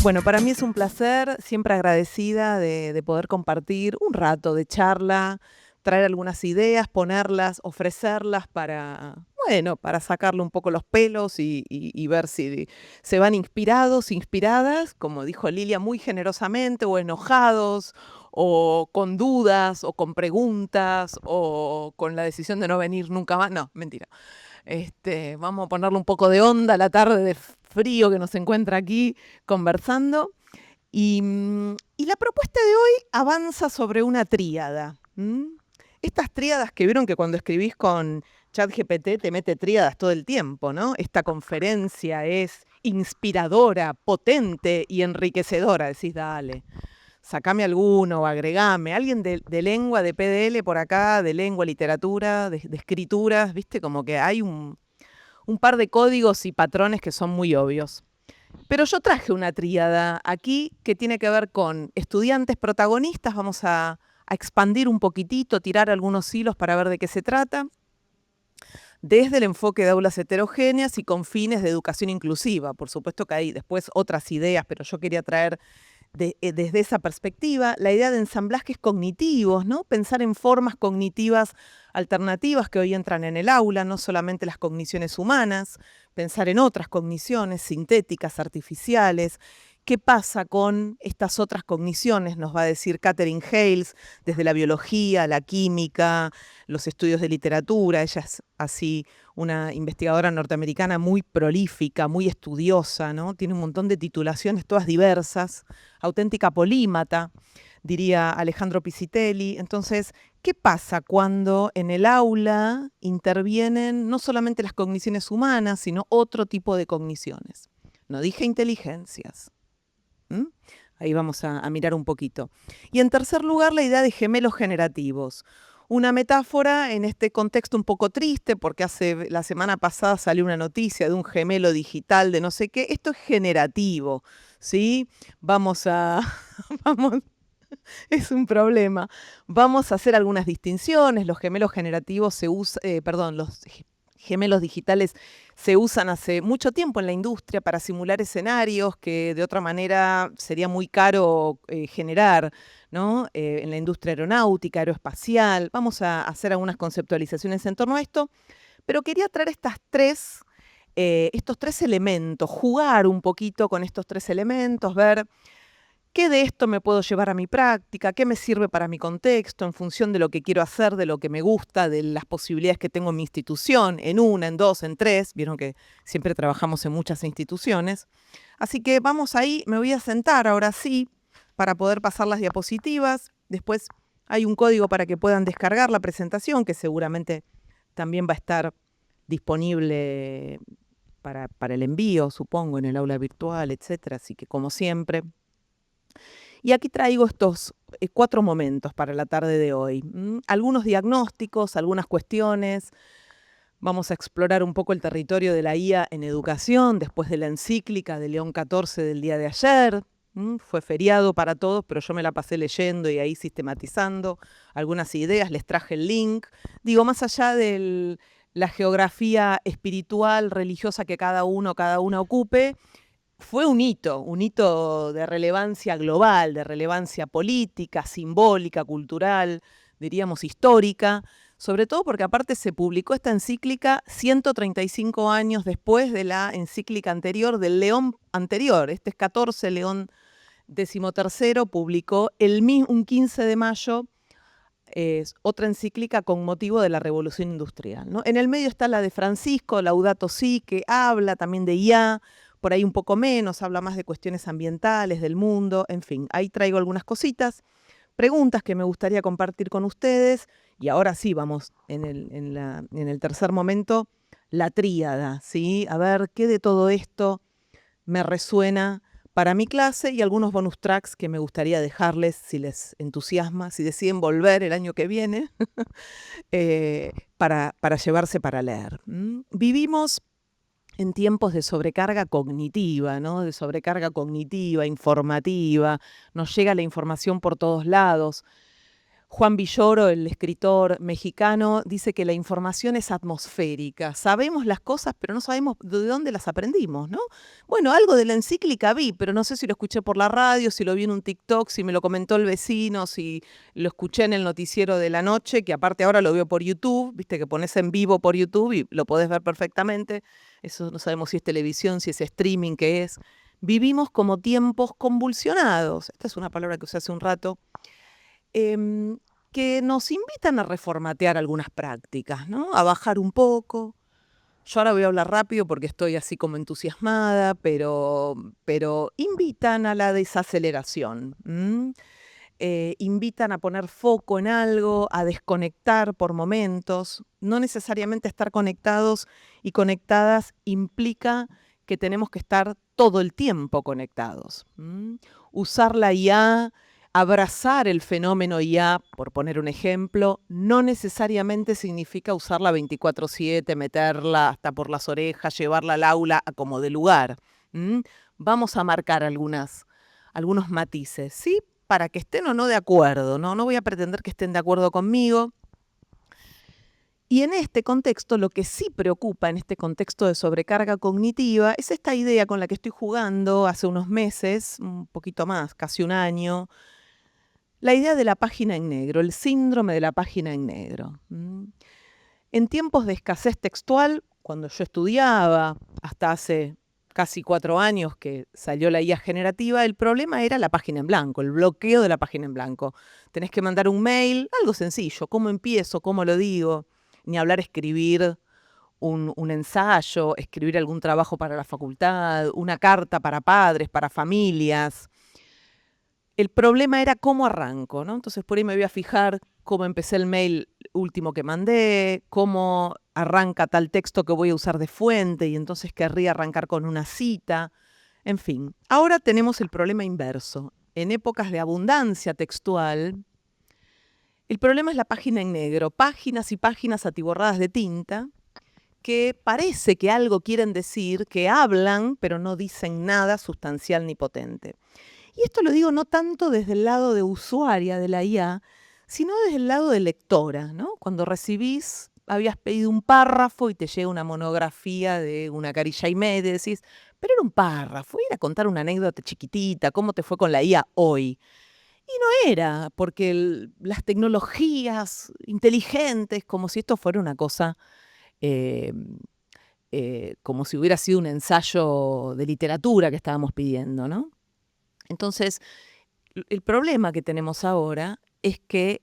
Bueno, para mí es un placer, siempre agradecida de poder compartir un rato de charla, traer algunas ideas, ponerlas, ofrecerlas para, bueno, para sacarle un poco los pelos y ver si se van inspirados, inspiradas, como dijo Lilia, muy generosamente, o enojados, o con dudas, o con preguntas, o con la decisión de no venir nunca más. No, mentira. Vamos a ponerle un poco de onda a la tarde de frío que nos encuentra aquí conversando. Y la propuesta de hoy avanza sobre una tríada. Estas tríadas que vieron que cuando escribís con ChatGPT te mete tríadas todo el tiempo, ¿no? Esta conferencia es inspiradora, potente y enriquecedora. Decís, dale, sacame alguno o agregame. Alguien de lengua, de PDL por acá, de lengua, literatura, de escrituras, ¿viste? Como que hay un par de códigos y patrones que son muy obvios. Pero yo traje una tríada aquí que tiene que ver con estudiantes protagonistas. Vamos a expandir un poquitito, tirar algunos hilos para ver de qué se trata, desde el enfoque de aulas heterogéneas y con fines de educación inclusiva. Por supuesto que hay después otras ideas, pero yo quería traer desde esa perspectiva la idea de ensamblajes cognitivos, ¿no? Pensar en formas cognitivas alternativas que hoy entran en el aula, no solamente las cogniciones humanas, pensar en otras cogniciones sintéticas, artificiales. ¿Qué pasa con estas otras cogniciones? Nos va a decir Katherine Hales, desde la biología, la química, los estudios de literatura. Ella es así una investigadora norteamericana muy prolífica, muy estudiosa, ¿no? Tiene un montón de titulaciones, todas diversas, auténtica polímata, diría Alejandro Pisitelli. Entonces, ¿qué pasa cuando en el aula intervienen no solamente las cogniciones humanas, sino otro tipo de cogniciones? No dije inteligencias. ¿Mm? Ahí vamos a mirar un poquito. Y en tercer lugar, la idea de gemelos generativos. Una metáfora en este contexto un poco triste, porque la semana pasada salió una noticia de un gemelo digital de no sé qué. Esto es generativo, ¿sí? Vamos a, vamos, es un problema. Vamos a hacer algunas distinciones. Los gemelos generativos se usan, perdón, los gemelos digitales se usan hace mucho tiempo en la industria para simular escenarios que de otra manera sería muy caro generar, ¿no? En la industria aeronáutica, aeroespacial. Vamos a hacer algunas conceptualizaciones en torno a esto, pero quería traer estos tres elementos, jugar un poquito con estos tres elementos, ver ¿qué de esto me puedo llevar a mi práctica? ¿Qué me sirve para mi contexto en función de lo que quiero hacer, de lo que me gusta, de las posibilidades que tengo en mi institución, en una, en dos, en tres? Vieron que siempre trabajamos en muchas instituciones. Así que vamos ahí, me voy a sentar ahora sí para poder pasar las diapositivas. Después hay un código para que puedan descargar la presentación, que seguramente también va a estar disponible para el envío, supongo, en el aula virtual, etcétera. Así que como siempre, y aquí traigo estos 4 momentos para la tarde de hoy. Algunos diagnósticos, algunas cuestiones. Vamos a explorar un poco el territorio de la IA en educación, después de la encíclica de León XIV del día de ayer. Fue feriado para todos, pero yo me la pasé leyendo y ahí sistematizando algunas ideas, les traje el link. Digo, más allá de la geografía espiritual, religiosa que cada una ocupe, fue un hito de relevancia global, de relevancia política, simbólica, cultural, diríamos histórica, sobre todo porque aparte se publicó esta encíclica 135 años después de la encíclica anterior, del León anterior. Este es 14, León XIII publicó un 15 de mayo otra encíclica con motivo de la Revolución Industrial, ¿no? En el medio está la de Francisco, Laudato Si, que habla también de IA, por ahí un poco menos, habla más de cuestiones ambientales, del mundo, en fin, ahí traigo algunas cositas, preguntas que me gustaría compartir con ustedes, y ahora sí, vamos en el tercer momento, la tríada, ¿sí? A ver qué de todo esto me resuena para mi clase y algunos bonus tracks que me gustaría dejarles si les entusiasma, si deciden volver el año que viene, para llevarse para leer. Vivimos en tiempos de sobrecarga cognitiva, ¿no? De sobrecarga cognitiva, informativa, nos llega la información por todos lados. Juan Villoro, el escritor mexicano, dice que la información es atmosférica. Sabemos las cosas, pero no sabemos de dónde las aprendimos, ¿no? Bueno, algo de la encíclica vi, pero no sé si lo escuché por la radio, si lo vi en un TikTok, si me lo comentó el vecino, si lo escuché en el noticiero de la noche, que aparte ahora lo veo por YouTube, viste que pones en vivo por YouTube y lo podés ver perfectamente. Eso no sabemos si es televisión, si es streaming, qué es. Vivimos como tiempos convulsionados. Esta es una palabra que usé hace un rato em, que nos invitan a reformatear algunas prácticas, ¿no? A bajar un poco. Yo ahora voy a hablar rápido porque estoy así como entusiasmada, pero invitan a la desaceleración. Invitan a poner foco en algo, a desconectar por momentos. No necesariamente estar conectados y conectadas implica que tenemos que estar todo el tiempo conectados. Usar la IA, abrazar el fenómeno IA, por poner un ejemplo, no necesariamente significa usarla 24/7, meterla hasta por las orejas, llevarla al aula a como de lugar. Vamos a marcar algunos matices, ¿sí? Para que estén o no de acuerdo, ¿no? No voy a pretender que estén de acuerdo conmigo. Y en este contexto, lo que sí preocupa en este contexto de sobrecarga cognitiva es esta idea con la que estoy jugando hace unos meses, un poquito más, casi un año, la idea de la página en negro, el síndrome de la página en negro. En tiempos de escasez textual, cuando yo estudiaba, hasta hace casi 4 años que salió la IA generativa, el problema era la página en blanco, el bloqueo de la página en blanco. Tenés que mandar un mail, algo sencillo, cómo empiezo, cómo lo digo, ni hablar escribir un ensayo, escribir algún trabajo para la facultad, una carta para padres, para familias. El problema era cómo arranco, ¿no? Entonces por ahí me voy a fijar cómo empecé el mail último que mandé, cómo arranca tal texto que voy a usar de fuente y entonces querría arrancar con una cita. En fin, ahora tenemos el problema inverso. En épocas de abundancia textual, el problema es la página en negro, páginas y páginas atiborradas de tinta que parece que algo quieren decir, que hablan, pero no dicen nada sustancial ni potente. Y esto lo digo no tanto desde el lado de usuaria de la IA, sino desde el lado de lectora, ¿no? Cuando recibís, habías pedido un párrafo y te llega una monografía de una Carilla y media, decís, pero era un párrafo, ir a contar una anécdota chiquitita, cómo te fue con la IA hoy. Y no era, porque las tecnologías inteligentes, como si esto fuera una cosa, eh, como si hubiera sido un ensayo de literatura que estábamos pidiendo, ¿no? Entonces, el problema que tenemos ahora es que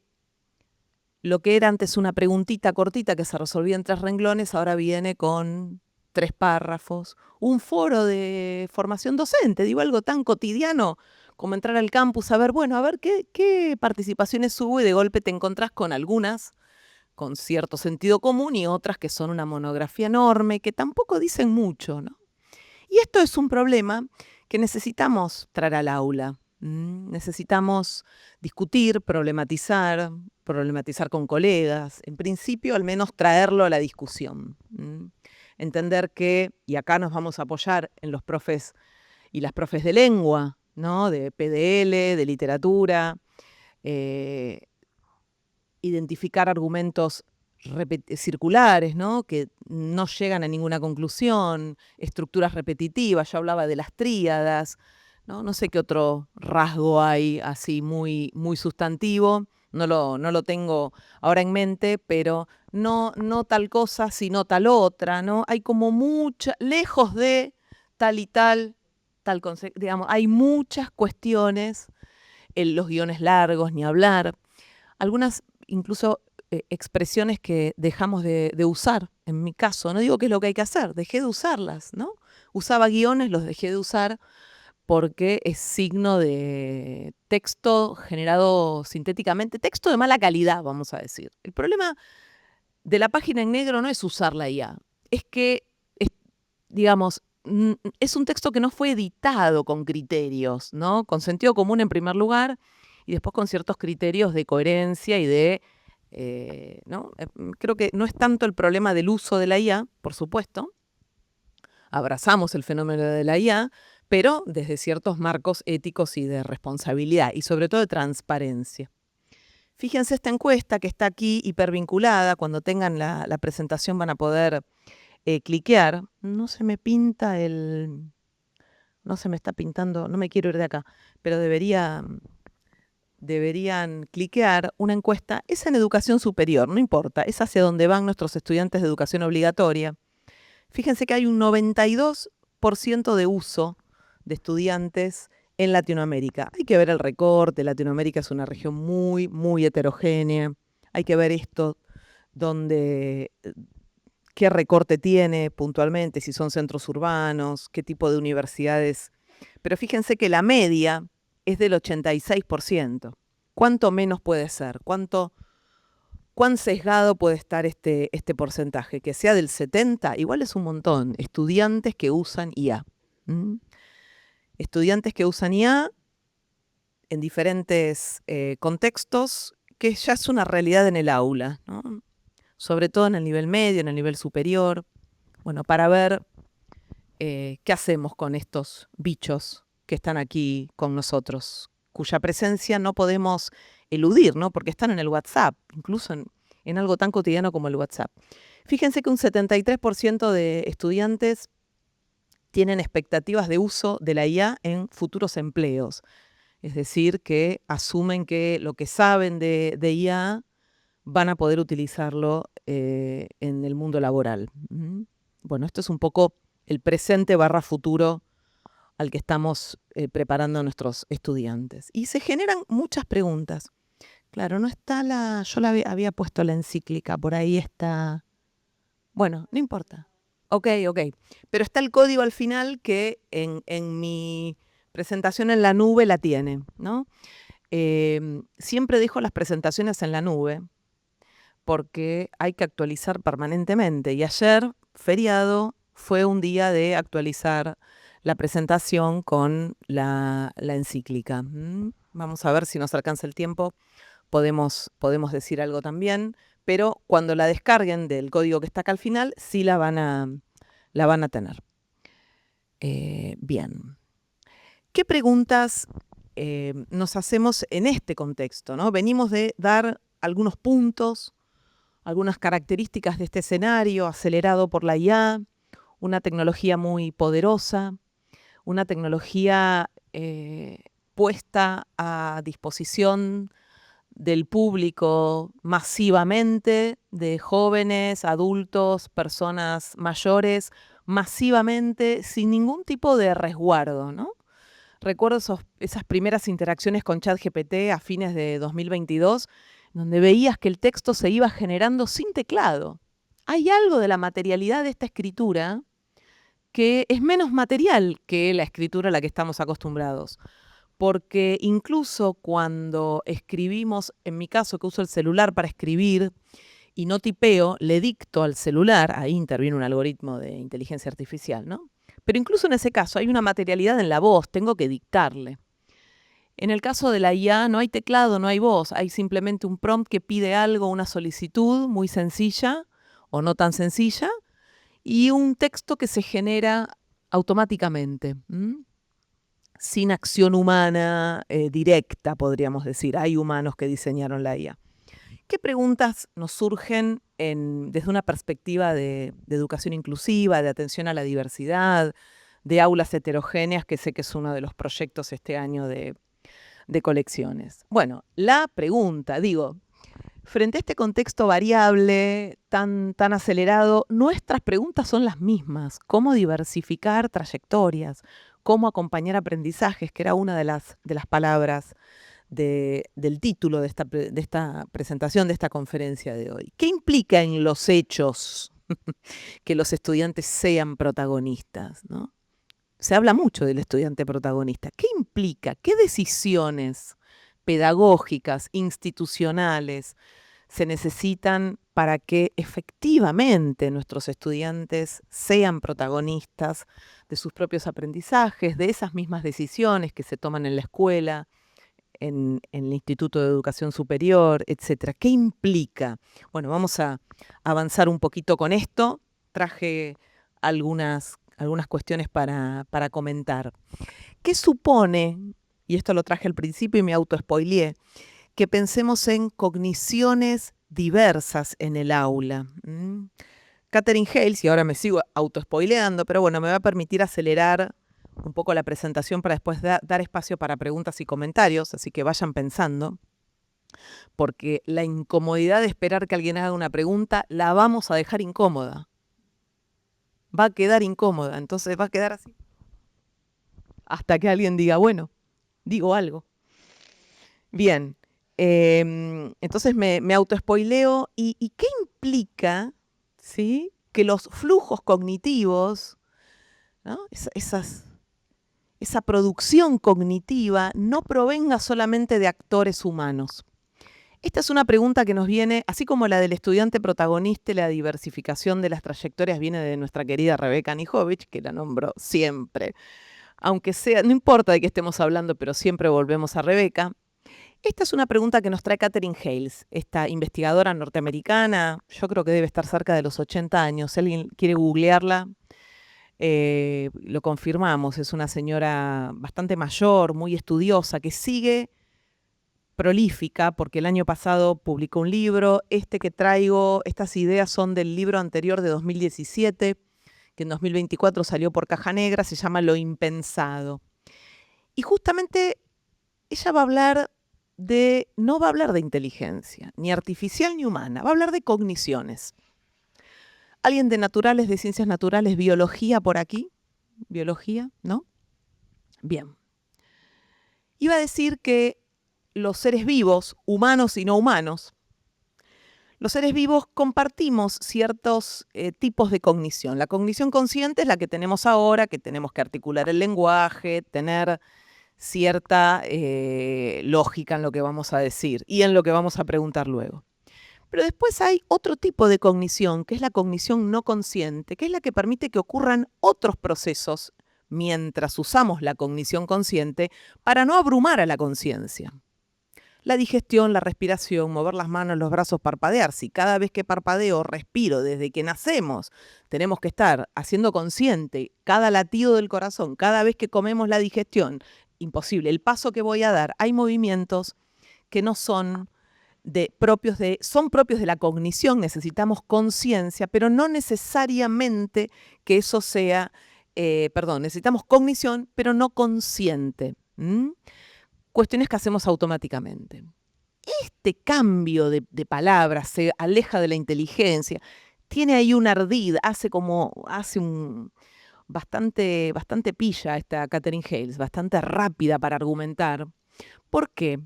lo que era antes una preguntita cortita que se resolvía en 3 renglones, ahora viene con 3 párrafos. Un foro de formación docente, digo, algo tan cotidiano como entrar al campus a ver, bueno, a ver qué participaciones hubo y de golpe te encontrás con algunas con cierto sentido común y otras que son una monografía enorme, que tampoco dicen mucho, ¿no? Y esto es un problema que necesitamos traer al aula. Necesitamos discutir, problematizar con colegas, en principio al menos traerlo a la discusión. Entender que, y acá nos vamos a apoyar en los profes y las profes de lengua, ¿no? De PDL, de literatura, eh, identificar argumentos circulares, ¿no? Que no llegan a ninguna conclusión, estructuras repetitivas, yo hablaba de las tríadas, ¿no? No sé qué otro rasgo hay así muy sustantivo, no lo tengo ahora en mente, pero no tal cosa, sino tal otra, ¿no? Hay como lejos de tal y tal concepto, digamos, hay muchas cuestiones en los guiones largos, ni hablar, algunas incluso expresiones que dejamos de usar, en mi caso. No digo que es lo que hay que hacer, dejé de usarlas, ¿no? Usaba guiones, los dejé de usar porque es signo de texto generado sintéticamente, texto de mala calidad, vamos a decir. El problema de la página en negro no es usar la IA, es que, digamos, es un texto que no fue editado con criterios, ¿no? Con sentido común en primer lugar y después con ciertos criterios de coherencia y de, ¿no? Creo que no es tanto el problema del uso de la IA, por supuesto, abrazamos el fenómeno de la IA, pero desde ciertos marcos éticos y de responsabilidad y sobre todo de transparencia. Fíjense esta encuesta que está aquí hipervinculada. Cuando tengan la presentación van a poder cliquear. No se me pinta no se me está pintando, no me quiero ir de acá, pero deberían cliquear una encuesta. Es en educación superior, no importa, es hacia donde van nuestros estudiantes de educación obligatoria. Fíjense que hay un 92% de uso de estudiantes en Latinoamérica. Hay que ver el recorte. Latinoamérica es una región muy, muy heterogénea. Hay que ver esto, donde, qué recorte tiene puntualmente, si son centros urbanos, qué tipo de universidades. Pero fíjense que la media es del 86%. ¿Cuánto menos puede ser? ¿Cuán sesgado puede estar este porcentaje? Que sea del 70, igual es un montón. Estudiantes que usan IA. ¿Mm? Estudiantes que usan IA en diferentes contextos, que ya es una realidad en el aula, ¿no? Sobre todo en el nivel medio, en el nivel superior. Bueno, para ver qué hacemos con estos bichos que están aquí con nosotros, cuya presencia no podemos eludir, ¿no? Porque están en el WhatsApp, incluso en algo tan cotidiano como el WhatsApp. Fíjense que un 73% de estudiantes tienen expectativas de uso de la IA en futuros empleos. Es decir, que asumen que lo que saben de IA van a poder utilizarlo en el mundo laboral. Bueno, esto es un poco el presente barra futuro al que estamos preparando a nuestros estudiantes. Y se generan muchas preguntas. Claro, no está yo había puesto la encíclica, por ahí está. Bueno, no importa. Ok. Pero está el código al final que en mi presentación en la nube la tiene, ¿no? Siempre dejo las presentaciones en la nube porque hay que actualizar permanentemente. Y ayer, feriado, fue un día de actualizar la presentación con la encíclica. Vamos a ver si nos alcanza el tiempo. Podemos decir algo también, pero cuando la descarguen del código que está acá al final, sí la van a tener. Bien. ¿Qué preguntas nos hacemos en este contexto, ¿no? Venimos de dar algunos puntos, algunas características de este escenario acelerado por la IA, una tecnología muy poderosa, una tecnología puesta a disposición del público masivamente, de jóvenes, adultos, personas mayores, masivamente, sin ningún tipo de resguardo, ¿no? Recuerdo esas primeras interacciones con ChatGPT a fines de 2022, donde veías que el texto se iba generando sin teclado. Hay algo de la materialidad de esta escritura que es menos material que la escritura a la que estamos acostumbrados. Porque incluso cuando escribimos, en mi caso que uso el celular para escribir y no tipeo, le dicto al celular, ahí interviene un algoritmo de inteligencia artificial, ¿no? Pero incluso en ese caso hay una materialidad en la voz, tengo que dictarle. En el caso de la IA no hay teclado, no hay voz, hay simplemente un prompt que pide algo, una solicitud muy sencilla o no tan sencilla, y un texto que se genera automáticamente, sin acción humana directa, podríamos decir. Hay humanos que diseñaron la IA. ¿Qué preguntas nos surgen desde una perspectiva de educación inclusiva, de atención a la diversidad, de aulas heterogéneas, que sé que es uno de los proyectos este año de colecciones? Bueno, la pregunta, frente a este contexto variable, tan acelerado, nuestras preguntas son las mismas. ¿Cómo diversificar trayectorias? ¿Cómo acompañar aprendizajes? Que era una de las palabras del título de esta presentación, de esta conferencia de hoy. ¿Qué implica en los hechos que los estudiantes sean protagonistas, ¿no? Se habla mucho del estudiante protagonista. ¿Qué implica? ¿Qué decisiones pedagógicas, institucionales se necesitan para que efectivamente nuestros estudiantes sean protagonistas de sus propios aprendizajes, de esas mismas decisiones que se toman en la escuela, en el Instituto de Educación Superior, etcétera? ¿Qué implica? Bueno, vamos a avanzar un poquito con esto. Traje algunas cuestiones para comentar. ¿Qué supone, y esto lo traje al principio y me auto-spoileé, que pensemos en cogniciones diversas en el aula. Katherine Hales, y ahora me sigo autospoileando, pero bueno, me va a permitir acelerar un poco la presentación para después dar espacio para preguntas y comentarios, así que vayan pensando, porque la incomodidad de esperar que alguien haga una pregunta la vamos a dejar incómoda. Va a quedar incómoda, entonces va a quedar así. Hasta que alguien diga, bueno, digo algo. Bien, entonces me autospoileo. ¿Y qué implica, ¿sí?, que los flujos cognitivos, ¿no?, esa producción cognitiva no provenga solamente de actores humanos? Esta es una pregunta que nos viene, así como la del estudiante protagonista y la diversificación de las trayectorias viene de nuestra querida Rebeca Nijovic, que la nombro siempre. Aunque sea, no importa de qué estemos hablando, pero siempre volvemos a Rebeca. Esta es una pregunta que nos trae Katherine Hales, esta investigadora norteamericana, yo creo que debe estar cerca de los 80 años. Si alguien quiere googlearla, lo confirmamos. Es una señora bastante mayor, muy estudiosa, que sigue prolífica, porque el año pasado publicó un libro. Este que traigo, estas ideas son del libro anterior de 2017, que en 2024 salió por Caja Negra, se llama Lo Impensado. Y justamente ella no va a hablar de inteligencia, ni artificial ni humana, va a hablar de cogniciones. ¿Alguien de naturales, de ciencias naturales, biología por aquí? ¿Biología? ¿No? Bien. Iba a decir que los seres vivos, humanos y no humanos, los seres vivos compartimos ciertos tipos de cognición. La cognición consciente es la que tenemos ahora, que tenemos que articular el lenguaje, tener cierta lógica en lo que vamos a decir y en lo que vamos a preguntar luego. Pero después hay otro tipo de cognición, que es la cognición no consciente, que es la que permite que ocurran otros procesos mientras usamos la cognición consciente para no abrumar a la conciencia. La digestión, la respiración, mover las manos, los brazos, parpadear. Si cada vez que parpadeo, respiro, desde que nacemos, tenemos que estar haciendo consciente cada latido del corazón, cada vez que comemos, la digestión, imposible. El paso que voy a dar, hay movimientos que no son son propios de la cognición, necesitamos conciencia, pero no necesariamente que eso sea, necesitamos cognición, pero no consciente. Cuestiones que hacemos automáticamente. Este cambio de palabras se aleja de la inteligencia, tiene ahí un ardid, hace un bastante pilla esta Katherine Hales, bastante rápida para argumentar. ¿Por qué?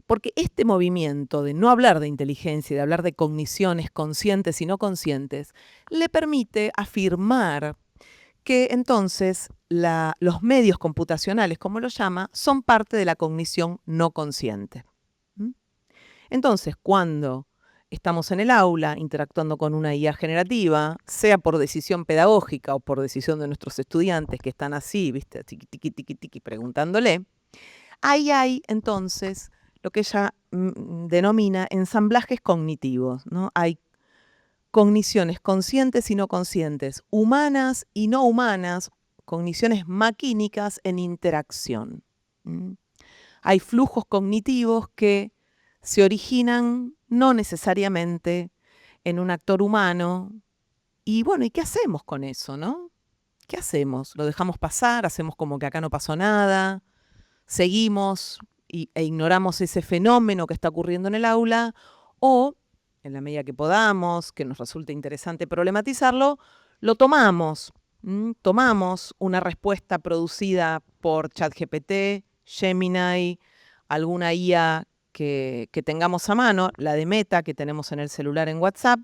Porque este movimiento de no hablar de inteligencia, de hablar de cogniciones conscientes y no conscientes, le permite afirmar que entonces los medios computacionales, como lo llama, son parte de la cognición no consciente. Entonces, cuando estamos en el aula interactuando con una IA generativa, sea por decisión pedagógica o por decisión de nuestros estudiantes que están así, ¿viste?, tiqui, tiqui, tiqui, tiqui, preguntándole, ahí hay entonces lo que ella denomina ensamblajes cognitivos, ¿no? Hay cogniciones conscientes y no conscientes, humanas y no humanas, cogniciones maquínicas en interacción. Hay flujos cognitivos que se originan no necesariamente en un actor humano. Y bueno, ¿y qué hacemos con eso, no? ¿Qué hacemos? ¿Lo dejamos pasar? ¿Hacemos como que acá no pasó nada? ¿Seguimos e ignoramos ese fenómeno que está ocurriendo en el aula? ¿O, en la medida que podamos, que nos resulte interesante problematizarlo, lo tomamos? Tomamos una respuesta producida por ChatGPT, Gemini, alguna IA que tengamos a mano, la de Meta que tenemos en el celular en WhatsApp,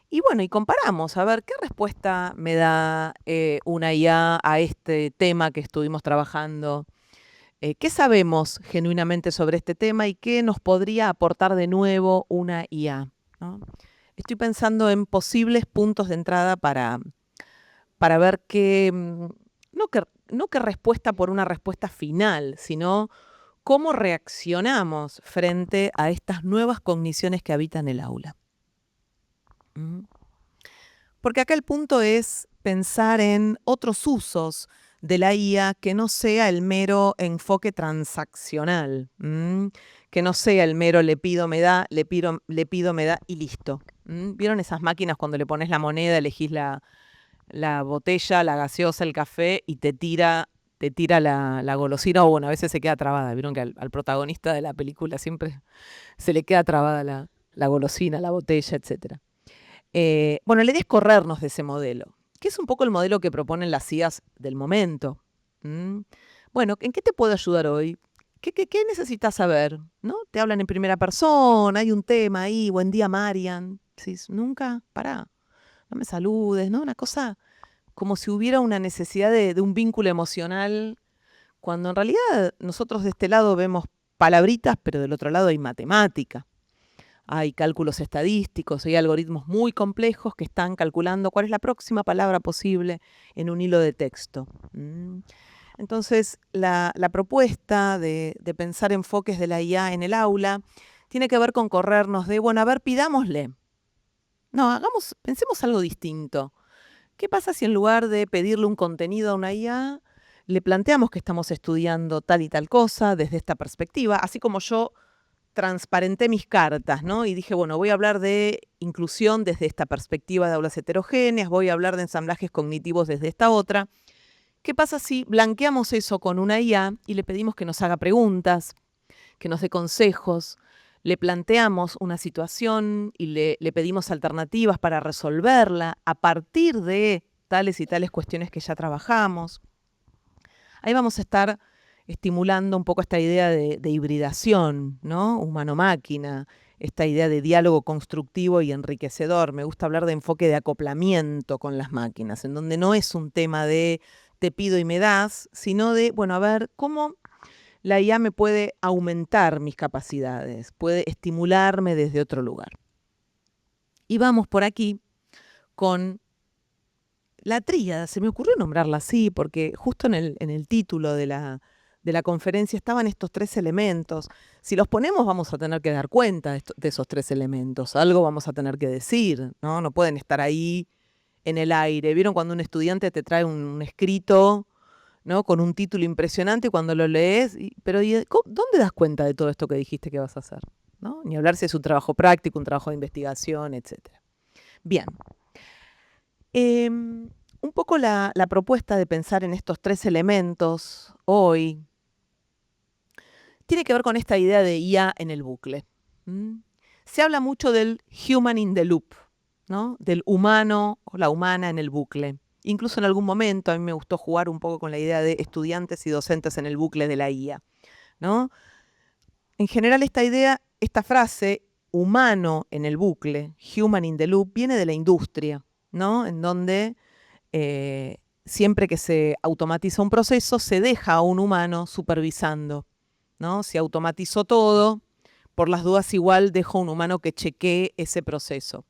y bueno, y comparamos a ver qué respuesta me da una IA a este tema que estuvimos trabajando. ¿Qué sabemos genuinamente sobre este tema y qué nos podría aportar de nuevo una IA, ¿no? Estoy pensando en posibles puntos de entrada para ver no qué respuesta por una respuesta final, sino cómo reaccionamos frente a estas nuevas cogniciones que habitan el aula. Porque acá el punto es pensar en otros usos de la IA que no sea el mero enfoque transaccional, que no sea el mero le pido, me da, le pido, me da y listo. ¿Vieron esas máquinas cuando le pones la moneda, elegís la botella, la gaseosa, el café y te tira la golosina? O bueno, a veces se queda trabada. Vieron que al protagonista de la película siempre se le queda trabada la golosina, la botella, etcétera. Bueno, la idea es corrernos de ese modelo, que es un poco el modelo que proponen las IAs del momento. Bueno, ¿en qué te puedo ayudar hoy? ¿Qué necesitas saber? ¿No? Te hablan en primera persona, hay un tema ahí, buen día, Marian. Decís, nunca, pará, no me saludes, ¿no? Una cosa como si hubiera una necesidad de un vínculo emocional, cuando en realidad nosotros de este lado vemos palabritas, pero del otro lado hay matemática. Hay cálculos estadísticos, hay algoritmos muy complejos que están calculando cuál es la próxima palabra posible en un hilo de texto. Entonces, la propuesta de pensar enfoques de la IA en el aula tiene que ver con corrernos de, bueno, a ver, pidámosle. No, pensemos algo distinto. ¿Qué pasa si en lugar de pedirle un contenido a una IA, le planteamos que estamos estudiando tal y tal cosa desde esta perspectiva, así como yo transparenté mis cartas, ¿no? Y dije, bueno, voy a hablar de inclusión desde esta perspectiva de aulas heterogéneas, voy a hablar de ensamblajes cognitivos desde esta otra. ¿Qué pasa si blanqueamos eso con una IA y le pedimos que nos haga preguntas, que nos dé consejos, le planteamos una situación y le pedimos alternativas para resolverla a partir de tales y tales cuestiones que ya trabajamos? Ahí vamos a estar estimulando un poco esta idea de hibridación, ¿no? Humano-máquina, esta idea de diálogo constructivo y enriquecedor. Me gusta hablar de enfoque de acoplamiento con las máquinas, en donde no es un tema de te pido y me das, sino de, bueno, a ver, ¿cómo la IA me puede aumentar mis capacidades, puede estimularme desde otro lugar? Y vamos por aquí con la tríada. Se me ocurrió nombrarla así porque justo en el título de la conferencia estaban estos tres elementos. Si los ponemos vamos a tener que dar cuenta de esos tres elementos. Algo vamos a tener que decir, ¿no? No pueden estar ahí en el aire. ¿Vieron cuando un estudiante te trae un escrito, ¿no? Con un título impresionante y cuando lo lees, ¿dónde das cuenta de todo esto que dijiste que vas a hacer? ¿No? Ni hablar si es un trabajo práctico, un trabajo de investigación, etc. Bien. Un poco la propuesta de pensar en estos tres elementos hoy tiene que ver con esta idea de IA en el bucle. Se habla mucho del human in the loop, ¿no? Del humano o la humana en el bucle. Incluso en algún momento a mí me gustó jugar un poco con la idea de estudiantes y docentes en el bucle de la IA, ¿no? En general esta frase, humano en el bucle, human in the loop, viene de la industria, ¿no? En donde siempre que se automatiza un proceso, se deja a un humano supervisando, ¿no? Se automatizó todo, por las dudas igual dejo a un humano que chequee ese proceso.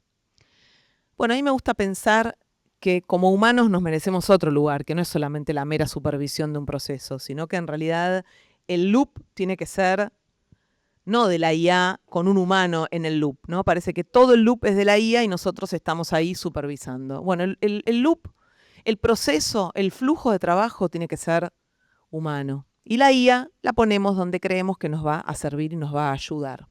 Bueno, a mí me gusta pensar que como humanos nos merecemos otro lugar, que no es solamente la mera supervisión de un proceso, sino que en realidad el loop tiene que ser no de la IA con un humano en el loop, ¿no? Parece que todo el loop es de la IA y nosotros estamos ahí supervisando. Bueno, el loop, el proceso, el flujo de trabajo tiene que ser humano. Y la IA la ponemos donde creemos que nos va a servir y nos va a ayudar.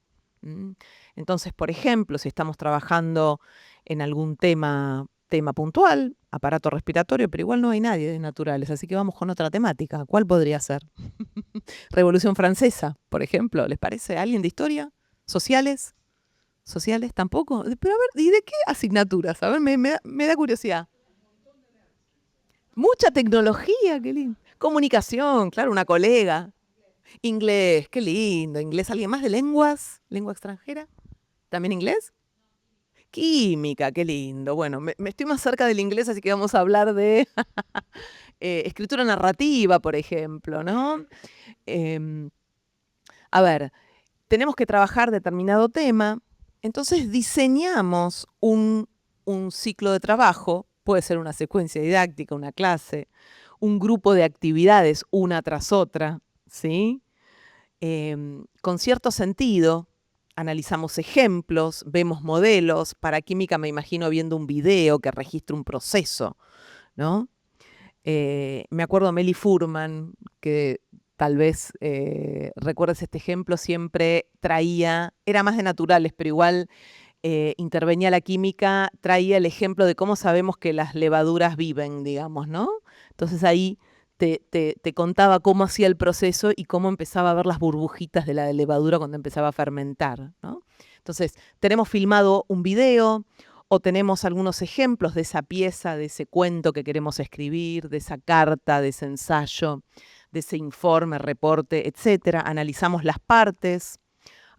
Entonces, por ejemplo, si estamos trabajando en algún tema puntual, aparato respiratorio, pero igual no hay nadie de naturales, así que vamos con otra temática. ¿Cuál podría ser? Revolución Francesa, por ejemplo, ¿les parece? ¿Alguien de historia? ¿Sociales? ¿Sociales tampoco? Pero a ver, ¿y de qué asignaturas? A ver, me da curiosidad. Mucha tecnología, qué lindo. Comunicación, claro, una colega. Inglés, qué lindo. Inglés, ¿alguien más de lenguas? ¿Lengua extranjera? ¿También inglés? Química, qué lindo. Bueno, me estoy más cerca del inglés, así que vamos a hablar de escritura narrativa, por ejemplo, ¿no? A ver, tenemos que trabajar determinado tema, entonces diseñamos un ciclo de trabajo, puede ser una secuencia didáctica, una clase, un grupo de actividades una tras otra, ¿sí? Con cierto sentido, analizamos ejemplos, vemos modelos. Para química me imagino viendo un video que registra un proceso, ¿no? Me acuerdo a Meli Furman, que tal vez recuerdes este ejemplo, siempre traía, era más de naturales, pero igual intervenía la química, traía el ejemplo de cómo sabemos que las levaduras viven, digamos, ¿no? Entonces ahí te contaba cómo hacía el proceso y cómo empezaba a ver las burbujitas de la levadura cuando empezaba a fermentar, ¿no? Entonces, tenemos filmado un video o tenemos algunos ejemplos de esa pieza, de ese cuento que queremos escribir, de esa carta, de ese ensayo, de ese informe, reporte, etcétera. Analizamos las partes,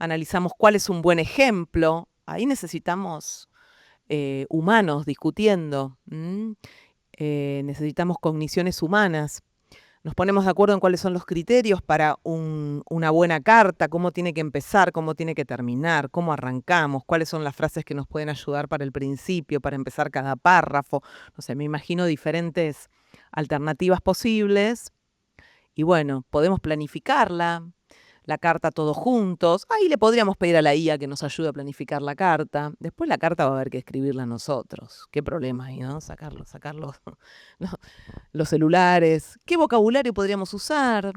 analizamos cuál es un buen ejemplo. Ahí necesitamos humanos discutiendo. Necesitamos cogniciones humanas. Nos ponemos de acuerdo en cuáles son los criterios para una buena carta, cómo tiene que empezar, cómo tiene que terminar, cómo arrancamos, cuáles son las frases que nos pueden ayudar para el principio, para empezar cada párrafo. No sé, me imagino diferentes alternativas posibles. Y bueno, podemos planificarla, la carta todos juntos. Ahí le podríamos pedir a la IA que nos ayude a planificar la carta. Después la carta va a haber que escribirla nosotros. Qué problema ahí, ¿no? Sacar los celulares. ¿Qué vocabulario podríamos usar?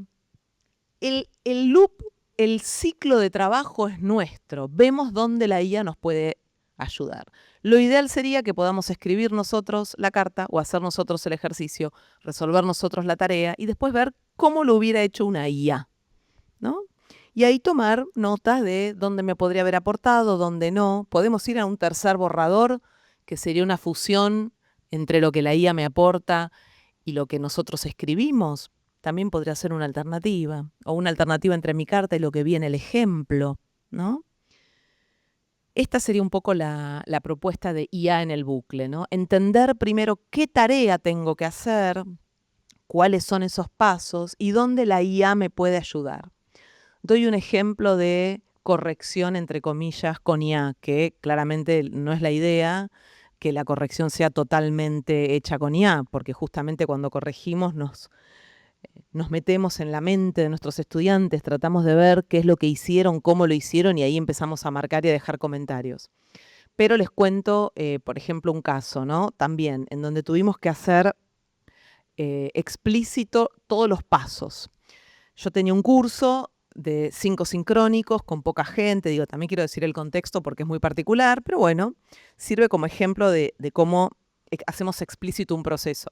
El loop, el ciclo de trabajo es nuestro. Vemos dónde la IA nos puede ayudar. Lo ideal sería que podamos escribir nosotros la carta o hacer nosotros el ejercicio, resolver nosotros la tarea y después ver cómo lo hubiera hecho una IA, ¿no? Y ahí tomar notas de dónde me podría haber aportado, dónde no. Podemos ir a un tercer borrador, que sería una fusión entre lo que la IA me aporta y lo que nosotros escribimos. También podría ser una alternativa. O una alternativa entre mi carta y lo que vi en el ejemplo, ¿no? Esta sería un poco la propuesta de IA en el bucle, ¿no? Entender primero qué tarea tengo que hacer, cuáles son esos pasos y dónde la IA me puede ayudar. Doy un ejemplo de corrección, entre comillas, con IA, que claramente no es la idea que la corrección sea totalmente hecha con IA, porque justamente cuando corregimos nos metemos en la mente de nuestros estudiantes, tratamos de ver qué es lo que hicieron, cómo lo hicieron y ahí empezamos a marcar y a dejar comentarios. Pero les cuento, por ejemplo, un caso, ¿no? También, en donde tuvimos que hacer explícito todos los pasos. Yo tenía un curso de 5 sincrónicos con poca gente, digo, también quiero decir el contexto porque es muy particular, pero bueno, sirve como ejemplo de cómo hacemos explícito un proceso.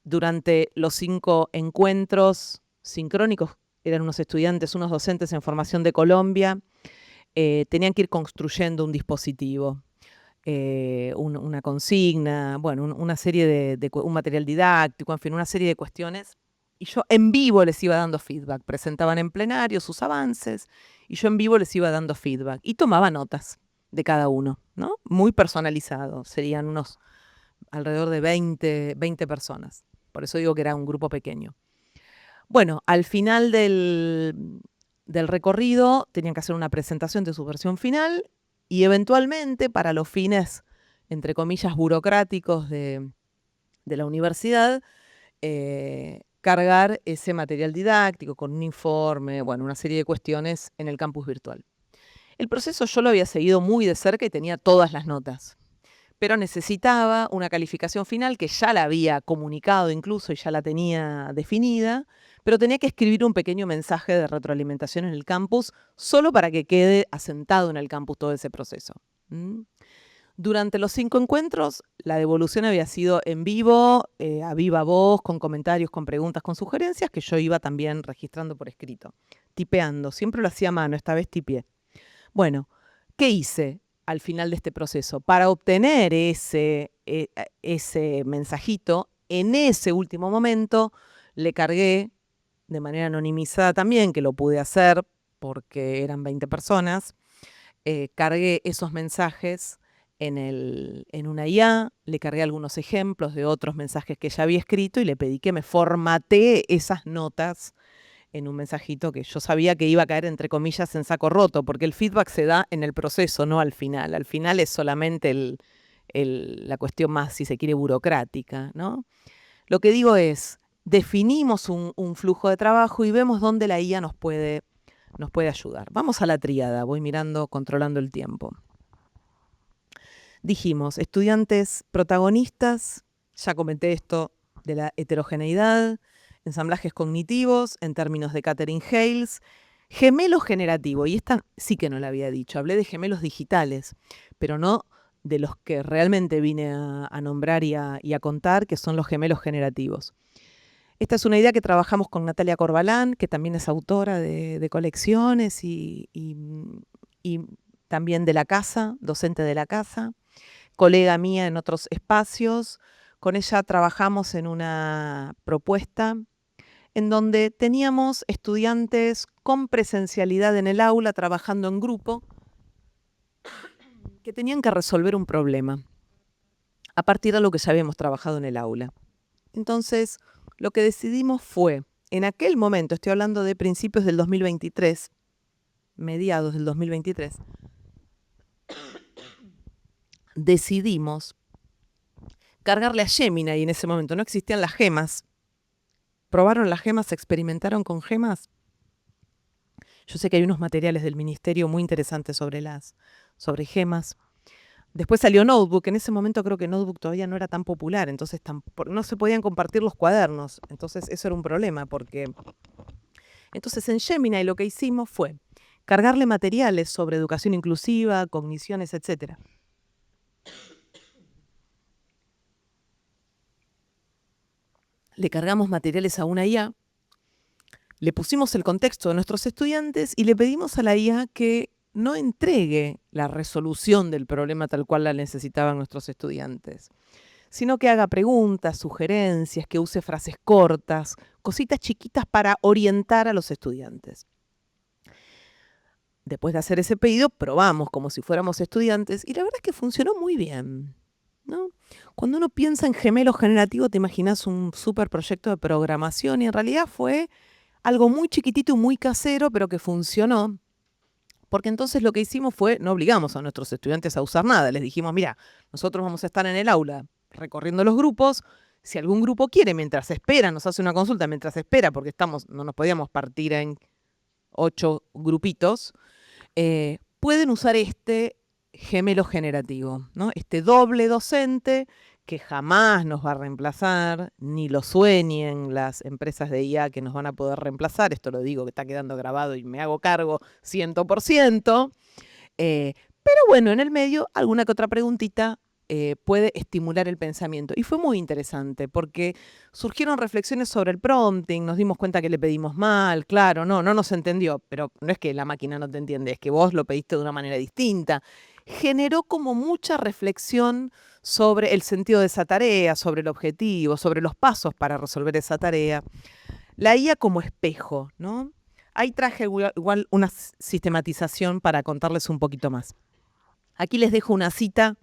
Durante los 5 encuentros sincrónicos, eran unos estudiantes, unos docentes en formación de Colombia, tenían que ir construyendo un dispositivo, una consigna, bueno, una serie de un material didáctico, en fin, una serie de cuestiones. Y yo en vivo les iba dando feedback. Presentaban en plenario sus avances y yo en vivo les iba dando feedback. Y tomaba notas de cada uno, ¿no? Muy personalizado. Serían unos alrededor de 20 personas. Por eso digo que era un grupo pequeño. Bueno, al final del recorrido tenían que hacer una presentación de su versión final y eventualmente para los fines, entre comillas, burocráticos de la universidad, cargar ese material didáctico con un informe, bueno, una serie de cuestiones en el campus virtual. El proceso yo lo había seguido muy de cerca y tenía todas las notas, pero necesitaba una calificación final que ya la había comunicado incluso y ya la tenía definida, pero tenía que escribir un pequeño mensaje de retroalimentación en el campus solo para que quede asentado en el campus todo ese proceso. Durante los 5 encuentros, la devolución había sido en vivo, a viva voz, con comentarios, con preguntas, con sugerencias, que yo iba también registrando por escrito, tipeando. Siempre lo hacía a mano, esta vez tipeé. Bueno, ¿qué hice al final de este proceso? Para obtener ese mensajito, en ese último momento le cargué, de manera anonimizada también, que lo pude hacer porque eran 20 personas, cargué esos mensajes en una IA, le cargué algunos ejemplos de otros mensajes que ya había escrito y le pedí que me formatee esas notas en un mensajito que yo sabía que iba a caer, entre comillas, en saco roto, porque el feedback se da en el proceso, no al final. Al final es solamente la cuestión más, si se quiere, burocrática, ¿no? Lo que digo es, definimos un flujo de trabajo y vemos dónde la IA nos puede ayudar. Vamos a la tríada, voy mirando, controlando el tiempo. Dijimos, estudiantes protagonistas, ya comenté esto de la heterogeneidad, ensamblajes cognitivos en términos de Katherine Hales, gemelo generativo, y esta sí que no la había dicho, hablé de gemelos digitales, pero no de los que realmente vine a nombrar y a contar, que son los gemelos generativos. Esta es una idea que trabajamos con Natalia Corbalán, que también es autora de colecciones y también de la casa, docente de la casa, colega mía en otros espacios. Con ella trabajamos en una propuesta en donde teníamos estudiantes con presencialidad en el aula, trabajando en grupo, que tenían que resolver un problema a partir de lo que ya habíamos trabajado en el aula. Entonces, lo que decidimos fue, en aquel momento, estoy hablando de principios del 2023, mediados del 2023, decidimos cargarle a Gemini, y en ese momento no existían las gemas. ¿Probaron las gemas? ¿Experimentaron con gemas? Yo sé que hay unos materiales del ministerio muy interesantes sobre gemas. Después salió Notebook. En ese momento creo que Notebook todavía no era tan popular, entonces no se podían compartir los cuadernos. Entonces eso era un problema, porque entonces en Gemini lo que hicimos fue cargarle materiales sobre educación inclusiva, cogniciones, etc. Le cargamos materiales a una IA, le pusimos el contexto de nuestros estudiantes y le pedimos a la IA que no entregue la resolución del problema tal cual la necesitaban nuestros estudiantes, sino que haga preguntas, sugerencias, que use frases cortas, cositas chiquitas para orientar a los estudiantes. Después de hacer ese pedido, probamos como si fuéramos estudiantes y la verdad es que funcionó muy bien, ¿no? Cuando uno piensa en gemelo generativo, te imaginas un súper proyecto de programación y en realidad fue algo muy chiquitito y muy casero, pero que funcionó. Porque entonces lo que hicimos fue, no obligamos a nuestros estudiantes a usar nada. Les dijimos, mira, nosotros vamos a estar en el aula recorriendo los grupos. Si algún grupo quiere, mientras espera, nos hace una consulta mientras espera, porque no nos podíamos partir en 8 grupitos, pueden usar este gemelo generativo, ¿no? Este doble docente que jamás nos va a reemplazar, ni lo sueñen las empresas de IA que nos van a poder reemplazar. Esto lo digo, que está quedando grabado y me hago cargo 100%. Pero bueno, en el medio, alguna que otra preguntita puede estimular el pensamiento. Y fue muy interesante porque surgieron reflexiones sobre el prompting, nos dimos cuenta que le pedimos mal, claro, no nos entendió, pero no es que la máquina no te entiende, es que vos lo pediste de una manera distinta. Generó como mucha reflexión sobre el sentido de esa tarea, sobre el objetivo, sobre los pasos para resolver esa tarea. La IA como espejo, ¿no? Ahí traje igual una sistematización para contarles un poquito más. Aquí les dejo una cita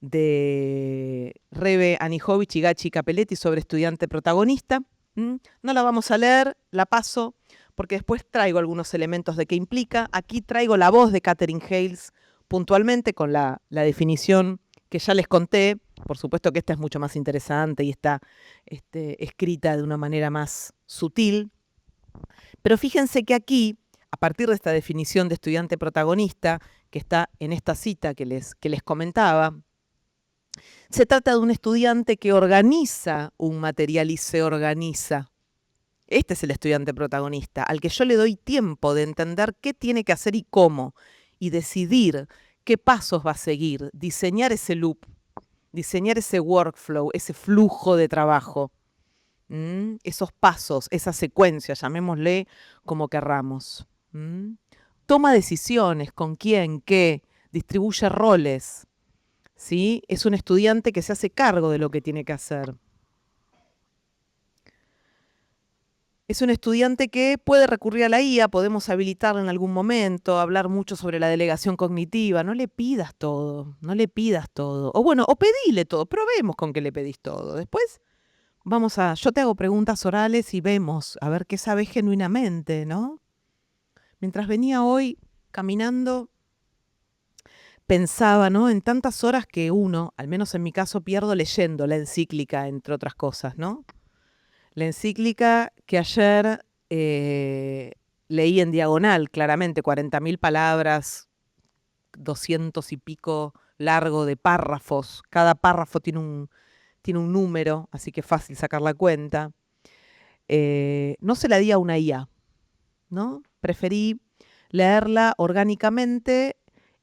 de Rebe Anijovic y Gachi Capelletti sobre estudiante protagonista. No la vamos a leer, la paso, porque después traigo algunos elementos de qué implica. Aquí traigo la voz de Katherine Hales puntualmente con la definición que ya les conté. Por supuesto que esta es mucho más interesante y está escrita de una manera más sutil. Pero fíjense que aquí, a partir de esta definición de estudiante protagonista, que está en esta cita que les comentaba, se trata de un estudiante que organiza un material y se organiza. Este es el estudiante protagonista, al que yo le doy tiempo de entender qué tiene que hacer y cómo, y decidir qué pasos va a seguir, diseñar ese loop, diseñar ese workflow, ese flujo de trabajo, esos pasos, esa secuencia, llamémosle como querramos. Toma decisiones, con quién, qué, distribuye roles. ¿Sí? Es un estudiante que se hace cargo de lo que tiene que hacer. Es un estudiante que puede recurrir a la IA, podemos habilitarla en algún momento, hablar mucho sobre la delegación cognitiva. No le pidas todo, no le pidas todo. O bueno, o pedile todo, probemos con que le pedís todo. Después yo te hago preguntas orales y vemos, a ver qué sabes genuinamente, ¿no? Mientras venía hoy caminando, pensaba, ¿no? En tantas horas que uno, al menos en mi caso, pierdo leyendo la encíclica, entre otras cosas, ¿no? La encíclica que ayer leí en diagonal, claramente, 40.000 palabras, 200 y pico largo de párrafos. Cada párrafo tiene tiene un número, así que es fácil sacar la cuenta. No se la di a una IA, ¿no? Preferí leerla orgánicamente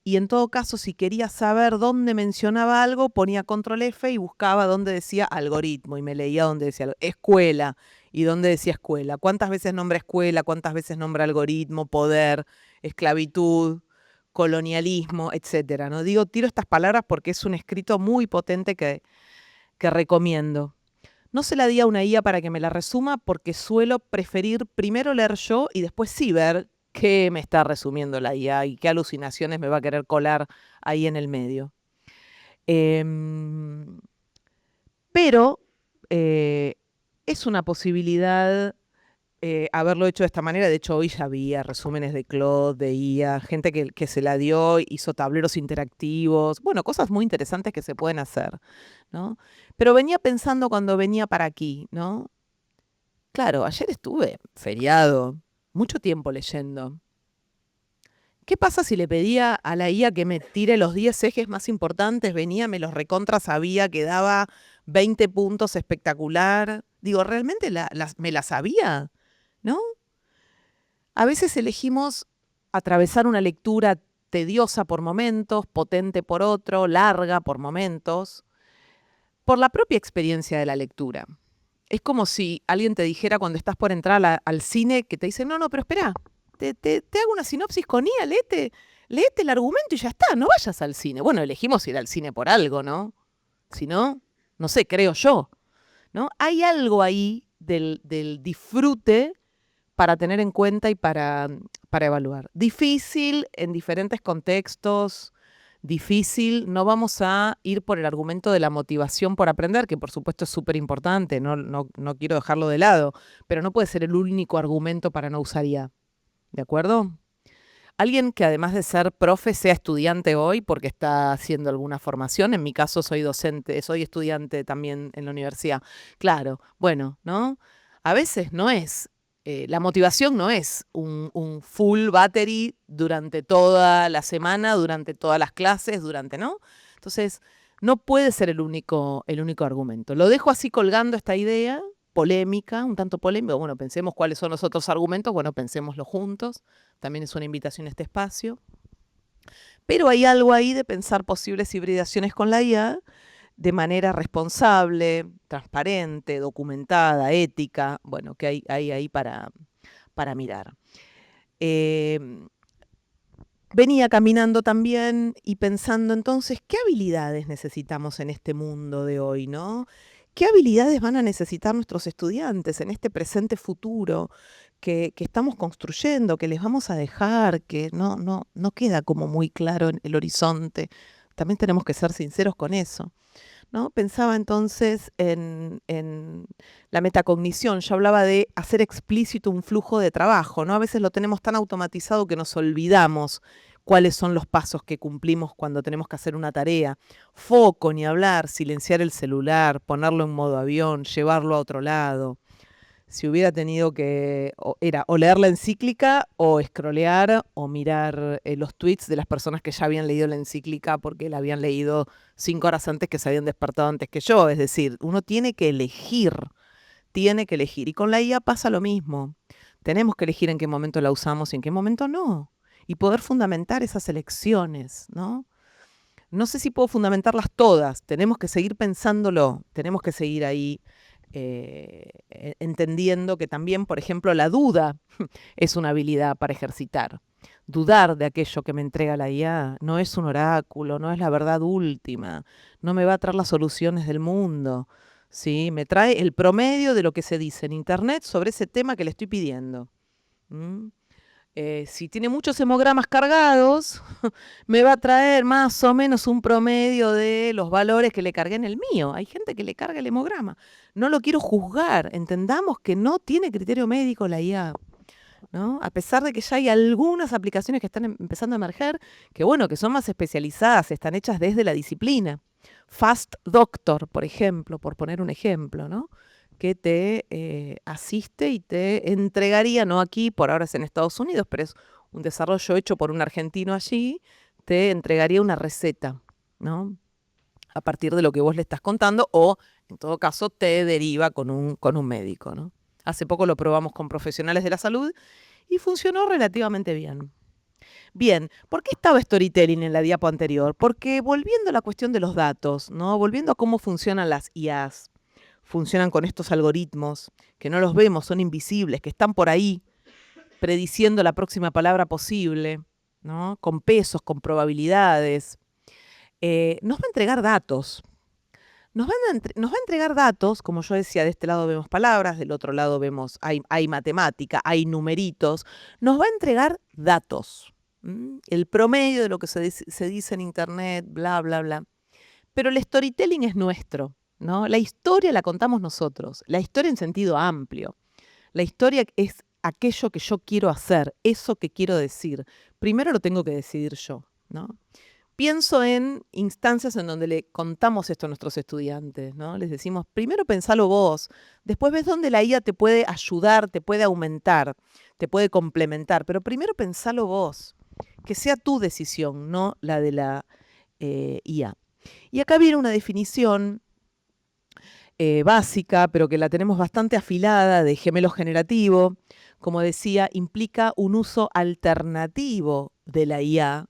y en todo caso, si quería saber dónde mencionaba algo, ponía control F y buscaba dónde decía algoritmo y me leía dónde decía escuela y dónde decía escuela. ¿Cuántas veces nombra escuela? ¿Cuántas veces nombra algoritmo, poder, esclavitud, colonialismo, etcétera? ¿No? Digo, tiro estas palabras porque es un escrito muy potente que recomiendo. No se la di a una IA para que me la resuma porque suelo preferir primero leer yo y después sí ver qué me está resumiendo la IA y qué alucinaciones me va a querer colar ahí en el medio. Em, pero es una posibilidad haberlo hecho de esta manera. De hecho, hoy ya había resúmenes de Claude, de IA, gente que se la dio, hizo tableros interactivos, bueno, cosas muy interesantes que se pueden hacer, ¿no? Pero venía pensando cuando venía para aquí, ¿no? Claro, ayer estuve feriado, mucho tiempo leyendo. ¿Qué pasa si le pedía a la IA que me tire los 10 ejes más importantes? Venía, me los recontra sabía, que daba 20 puntos espectacular. Digo, ¿realmente me la sabía? ¿No? A veces elegimos atravesar una lectura tediosa por momentos, potente por otro, larga por momentos, por la propia experiencia de la lectura. Es como si alguien te dijera cuando estás por entrar al cine que te dice, no, pero espera, te hago una sinopsis con IA, léete el argumento y ya está, no vayas al cine. Bueno, elegimos ir al cine por algo, ¿no? Si no, no sé, creo yo, ¿no? Hay algo ahí del disfrute para tener en cuenta y para evaluar. Difícil en diferentes contextos, difícil, no vamos a ir por el argumento de la motivación por aprender, que por supuesto es súper importante, no quiero dejarlo de lado, pero no puede ser el único argumento para no usar IA. ¿De acuerdo? Alguien que además de ser profe sea estudiante hoy porque está haciendo alguna formación, en mi caso soy docente, soy estudiante también en la universidad. Claro, bueno, ¿no? A veces no es, la motivación no es un full battery durante toda la semana, durante todas las clases, ¿no? Entonces, no puede ser el único argumento. Lo dejo así colgando esta idea polémica, un tanto polémica. Bueno, pensemos cuáles son los otros argumentos, bueno, pensémoslo juntos. También es una invitación a este espacio. Pero hay algo ahí de pensar posibles hibridaciones con la IA de manera responsable, transparente, documentada, ética, bueno, que hay ahí para mirar. Venía caminando también y pensando entonces, ¿qué habilidades necesitamos en este mundo de hoy, no? ¿Qué habilidades van a necesitar nuestros estudiantes en este presente futuro que estamos construyendo, que les vamos a dejar, que no queda como muy claro en el horizonte? También tenemos que ser sinceros con eso, ¿no? Pensaba entonces en la metacognición. Yo hablaba de hacer explícito un flujo de trabajo, ¿no? A veces lo tenemos tan automatizado que nos olvidamos cuáles son los pasos que cumplimos cuando tenemos que hacer una tarea. Foco, ni hablar, silenciar el celular, ponerlo en modo avión, llevarlo a otro lado. Si hubiera tenido que, era o leer la encíclica o scrollear o mirar los tweets de las personas que ya habían leído la encíclica porque la habían leído 5 horas antes, que se habían despertado antes que yo. Es decir, uno tiene que elegir, tiene que elegir. Y con la IA pasa lo mismo. Tenemos que elegir en qué momento la usamos y en qué momento no. Y poder fundamentar esas elecciones, ¿no? No sé si puedo fundamentarlas todas. Tenemos que seguir pensándolo. Tenemos que seguir ahí entendiendo que también, por ejemplo, la duda es una habilidad para ejercitar. Dudar de aquello que me entrega la IA no es un oráculo, no es la verdad última, no me va a traer las soluciones del mundo, ¿sí? Me trae el promedio de lo que se dice en Internet sobre ese tema que le estoy pidiendo. ¿Mm? Si tiene muchos hemogramas cargados, me va a traer más o menos un promedio de los valores que le cargué en el mío. Hay gente que le carga el hemograma. No lo quiero juzgar. Entendamos que no tiene criterio médico la IA, ¿no? A pesar de que ya hay algunas aplicaciones que están empezando a emerger, que bueno, que son más especializadas, están hechas desde la disciplina. Fast Doctor, por ejemplo, por poner un ejemplo, ¿no? Que te asiste y te entregaría, no aquí, por ahora es en Estados Unidos, pero es un desarrollo hecho por un argentino allí, te entregaría una receta, ¿no? a partir de lo que vos le estás contando o, en todo caso, te deriva con un médico, ¿no? Hace poco lo probamos con profesionales de la salud y funcionó relativamente bien. Bien, ¿por qué estaba storytelling en la diapo anterior? Porque volviendo a la cuestión de los datos, ¿no? Volviendo a cómo funcionan las IAs, funcionan con estos algoritmos, que no los vemos, son invisibles, que están por ahí, prediciendo la próxima palabra posible, ¿no? Con pesos, con probabilidades. Nos va a entregar datos. Nos va a entregar datos, como yo decía, de este lado vemos palabras, del otro lado vemos, hay matemática, hay numeritos. Nos va a entregar datos. El promedio de lo que se dice en internet, bla, bla, bla. Pero el storytelling es nuestro, ¿no? La historia la contamos nosotros, la historia en sentido amplio. La historia es aquello que yo quiero hacer, eso que quiero decir. Primero lo tengo que decidir yo, ¿no? Pienso en instancias en donde le contamos esto a nuestros estudiantes, ¿no? Les decimos, primero pensalo vos, después ves dónde la IA te puede ayudar, te puede aumentar, te puede complementar, pero primero pensalo vos, que sea tu decisión, no la de la IA. Y acá viene una definición básica, pero que la tenemos bastante afilada, de gemelo generativo. Como decía, implica un uso alternativo de la IA.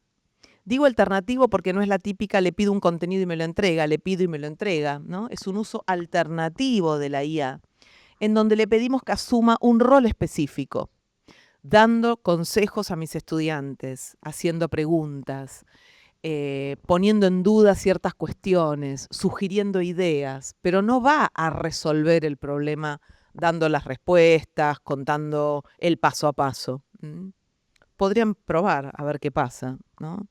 Digo alternativo porque no es la típica le pido un contenido y me lo entrega, le pido y me lo entrega, ¿no? Es un uso alternativo de la IA, en donde le pedimos que asuma un rol específico, dando consejos a mis estudiantes, haciendo preguntas, poniendo en duda ciertas cuestiones, sugiriendo ideas, pero no va a resolver el problema dando las respuestas, contando el paso a paso. Podrían probar a ver qué pasa, ¿no?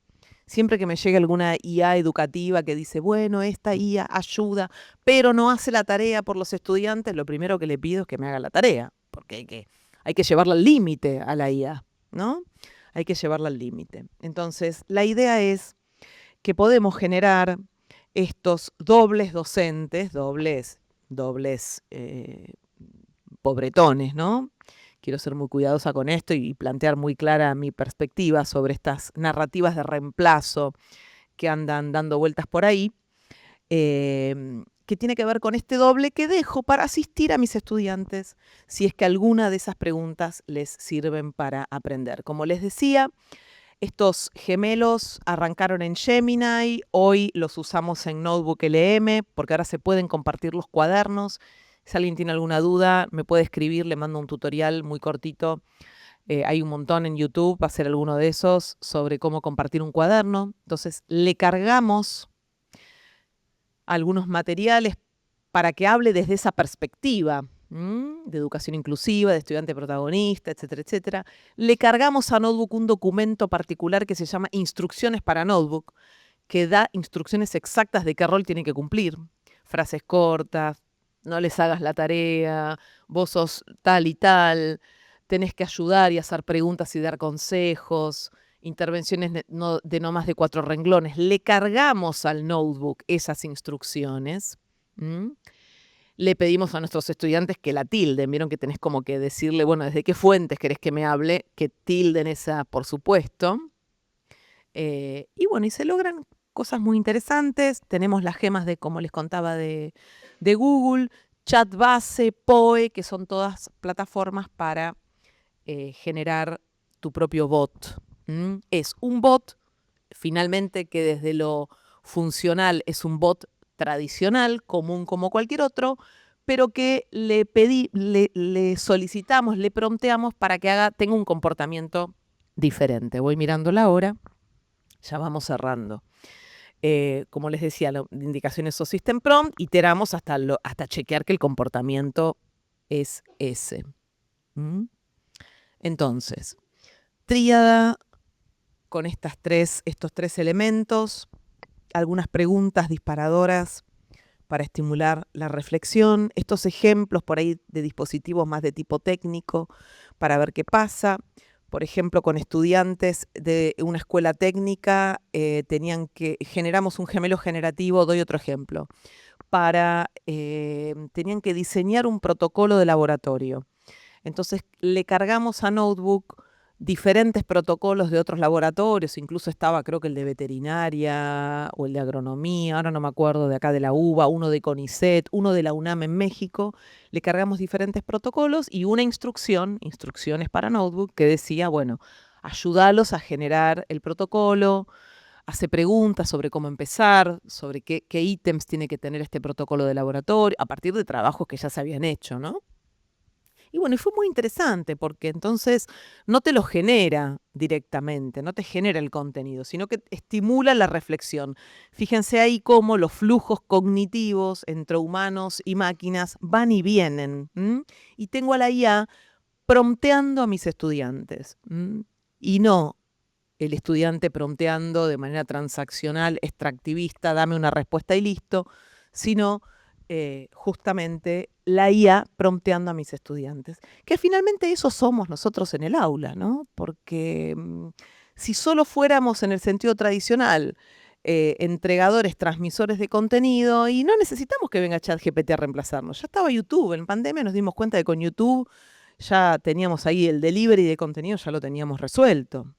Siempre que me llegue alguna IA educativa que dice, bueno, esta IA ayuda, pero no hace la tarea por los estudiantes, lo primero que le pido es que me haga la tarea, porque hay que llevarla al límite a la IA, ¿no? Hay que llevarla al límite. Entonces, la idea es que podemos generar estos dobles docentes, dobles pobretones, ¿no? Quiero ser muy cuidadosa con esto y plantear muy clara mi perspectiva sobre estas narrativas de reemplazo que andan dando vueltas por ahí, que tiene que ver con este doble que dejo para asistir a mis estudiantes si es que alguna de esas preguntas les sirven para aprender. Como les decía, estos gemelos arrancaron en Gemini, hoy los usamos en Notebook LM, porque ahora se pueden compartir los cuadernos. Si alguien tiene alguna duda, me puede escribir, le mando un tutorial muy cortito. Hay un montón en YouTube, va a ser alguno de esos, sobre cómo compartir un cuaderno. Entonces, le cargamos algunos materiales para que hable desde esa perspectiva, de educación inclusiva, de estudiante protagonista, etcétera, etcétera. Le cargamos a Notebook un documento particular que se llama Instrucciones para Notebook, que da instrucciones exactas de qué rol tiene que cumplir. Frases cortas, no les hagas la tarea, vos sos tal y tal, tenés que ayudar y hacer preguntas y dar consejos, intervenciones de no más de 4 renglones. Le cargamos al Notebook esas instrucciones. Le pedimos a nuestros estudiantes que la tilden. Vieron que tenés como que decirle, bueno, ¿desde qué fuentes querés que me hable? Que tilden esa, por supuesto. Y bueno, y se logran cosas muy interesantes. Tenemos las gemas de, como les contaba, de Google, Chatbase, Poe, que son todas plataformas para generar tu propio bot. Es un bot, finalmente, que desde lo funcional es un bot tradicional, común como cualquier otro, pero que le solicitamos, le prompteamos para que tenga un comportamiento diferente. Voy mirando la hora, ya vamos cerrando. Como les decía, la indicación es System Prompt, iteramos hasta chequear que el comportamiento es ese. Entonces, tríada con estos tres elementos, algunas preguntas disparadoras para estimular la reflexión, estos ejemplos por ahí de dispositivos más de tipo técnico para ver qué pasa. Por ejemplo, con estudiantes de una escuela técnica, generamos un gemelo generativo, doy otro ejemplo, tenían que diseñar un protocolo de laboratorio. Entonces le cargamos a Notebook diferentes protocolos de otros laboratorios, incluso estaba creo que el de veterinaria o el de agronomía, ahora no me acuerdo, de acá de la UBA, uno de CONICET, uno de la UNAM en México. Le cargamos diferentes protocolos y una instrucciones para notebook, que decía, bueno, ayúdalos a generar el protocolo, hace preguntas sobre cómo empezar, sobre qué ítems tiene que tener este protocolo de laboratorio, a partir de trabajos que ya se habían hecho, ¿no? Y bueno, y fue muy interesante porque entonces no te lo genera directamente, no te genera el contenido, sino que estimula la reflexión. Fíjense ahí cómo los flujos cognitivos entre humanos y máquinas van y vienen. ¿M? Y tengo a la IA prompteando a mis estudiantes. ¿M? Y no el estudiante prompteando de manera transaccional, extractivista, dame una respuesta y listo, sino justamente la IA prompteando a mis estudiantes. Que finalmente eso somos nosotros en el aula, ¿no? Porque si solo fuéramos en el sentido tradicional, entregadores, transmisores de contenido, y no necesitamos que venga ChatGPT a reemplazarnos. Ya estaba YouTube, en pandemia nos dimos cuenta de que con YouTube ya teníamos ahí el delivery de contenido, ya lo teníamos resuelto.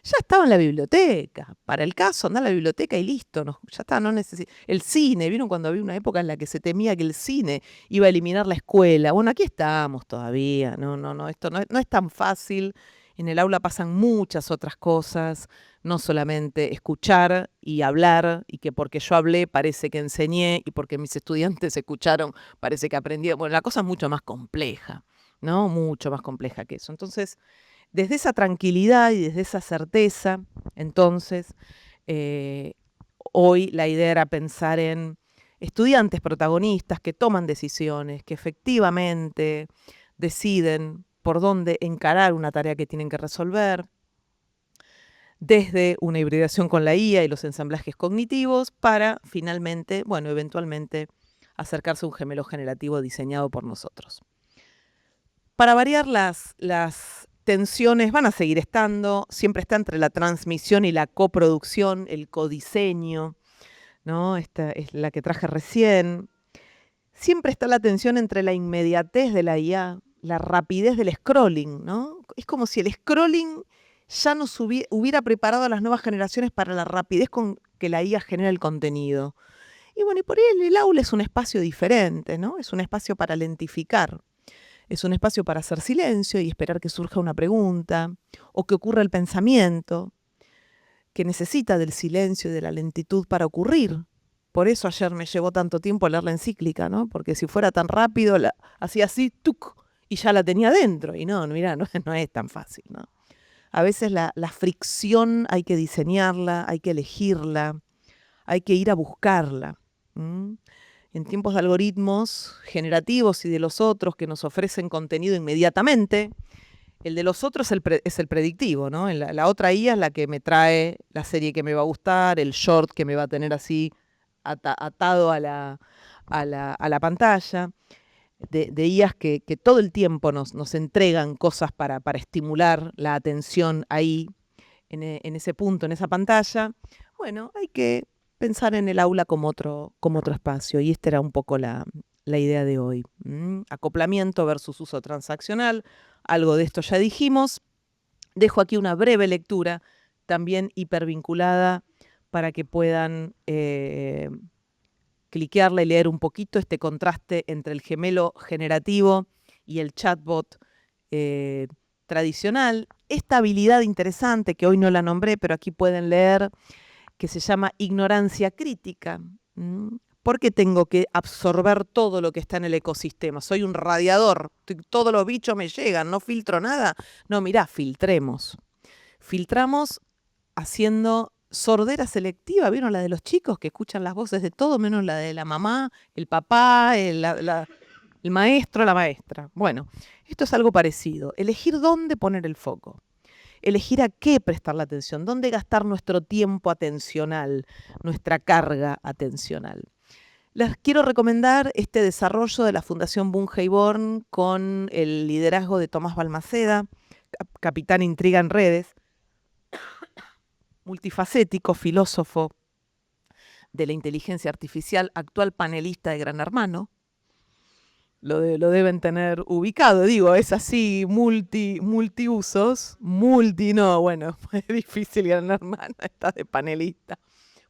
Ya estaba en la biblioteca. Para el caso, anda a la biblioteca y listo. No, ya está, no necesita. El cine, ¿vieron cuando había una época en la que se temía que el cine iba a eliminar la escuela? Bueno, aquí estamos todavía. No, esto no es tan fácil. En el aula pasan muchas otras cosas, no solamente escuchar y hablar, y que porque yo hablé parece que enseñé, y porque mis estudiantes escucharon parece que aprendieron. Bueno, la cosa es mucho más compleja, ¿no? Mucho más compleja que eso. Entonces, desde esa tranquilidad y desde esa certeza, entonces, eh, hoy la idea era pensar en estudiantes protagonistas que toman decisiones, que efectivamente deciden por dónde encarar una tarea que tienen que resolver, desde una hibridación con la IA y los ensamblajes cognitivos, para finalmente, bueno, eventualmente acercarse a un gemelo generativo diseñado por nosotros. Para variar, las tensiones van a seguir estando, siempre está entre la transmisión y la coproducción, el codiseño, ¿no? Esta es la que traje recién. Siempre está la tensión entre la inmediatez de la IA, la rapidez del scrolling, ¿no? Es como si el scrolling ya nos hubiera preparado a las nuevas generaciones para la rapidez con que la IA genera el contenido. Y bueno, y por ahí el aula es un espacio diferente, ¿no? Es un espacio para lentificar. Es un espacio para hacer silencio y esperar que surja una pregunta o que ocurra el pensamiento, que necesita del silencio y de la lentitud para ocurrir. Por eso ayer me llevó tanto tiempo leer la encíclica, ¿no? Porque si fuera tan rápido, hacía así, ¡tuc! Y ya la tenía dentro. Y no, mira, no es tan fácil, ¿no? A veces la fricción hay que diseñarla, hay que elegirla, hay que ir a buscarla. ¿M? En tiempos de algoritmos generativos y de los otros que nos ofrecen contenido inmediatamente, el de los otros es el predictivo, ¿no? La otra IA es la que me trae la serie que me va a gustar, el short que me va a tener así atado a la pantalla, de IAs que todo el tiempo nos entregan cosas para estimular la atención ahí, en ese punto, en esa pantalla. Bueno, hay que pensar en el aula como otro espacio, y esta era un poco la idea de hoy. Acoplamiento versus uso transaccional, algo de esto ya dijimos. Dejo aquí una breve lectura, también hipervinculada, para que puedan cliquearla y leer un poquito este contraste entre el gemelo generativo y el chatbot tradicional. Esta habilidad interesante, que hoy no la nombré, pero aquí pueden leer, que se llama ignorancia crítica. ¿Por qué tengo que absorber todo lo que está en el ecosistema? Soy un radiador, todos los bichos me llegan, no filtro nada. No, mirá, filtremos. Filtramos haciendo sordera selectiva. ¿Vieron la de los chicos que escuchan las voces de todo, menos la de la mamá, el papá, el maestro, la maestra? Bueno, esto es algo parecido. Elegir dónde poner el foco. Elegir a qué prestar la atención, dónde gastar nuestro tiempo atencional, nuestra carga atencional. Les quiero recomendar este desarrollo de la Fundación Bunge y Born con el liderazgo de Tomás Balmaceda, capitán Intriga en Redes, multifacético, filósofo de la inteligencia artificial, actual panelista de Gran Hermano, lo deben tener ubicado. Digo, es así, multiusos. No, bueno, es difícil, gran hermana, estás de panelista.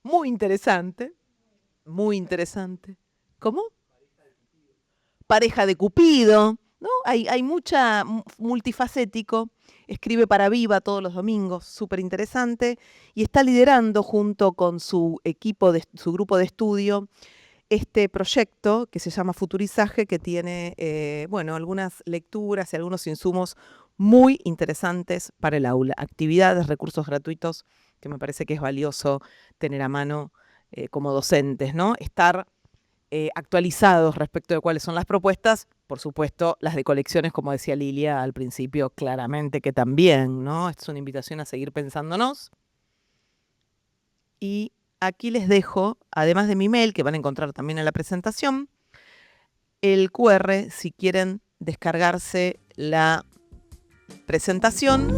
Muy interesante, muy interesante. ¿Cómo? Pareja de Cupido, ¿no? Hay mucha multifacético. Escribe para Viva todos los domingos, súper interesante. Y está liderando junto con su equipo, su grupo de estudio, este proyecto que se llama Futurizaje, que tiene, bueno, algunas lecturas y algunos insumos muy interesantes para el aula. Actividades, recursos gratuitos, que me parece que es valioso tener a mano como docentes, ¿no? Estar actualizados respecto de cuáles son las propuestas. Por supuesto, las de colecciones, como decía Lilia al principio, claramente que también, ¿no? Es una invitación a seguir pensándonos. Y aquí les dejo, además de mi mail, que van a encontrar también en la presentación, el QR si quieren descargarse la presentación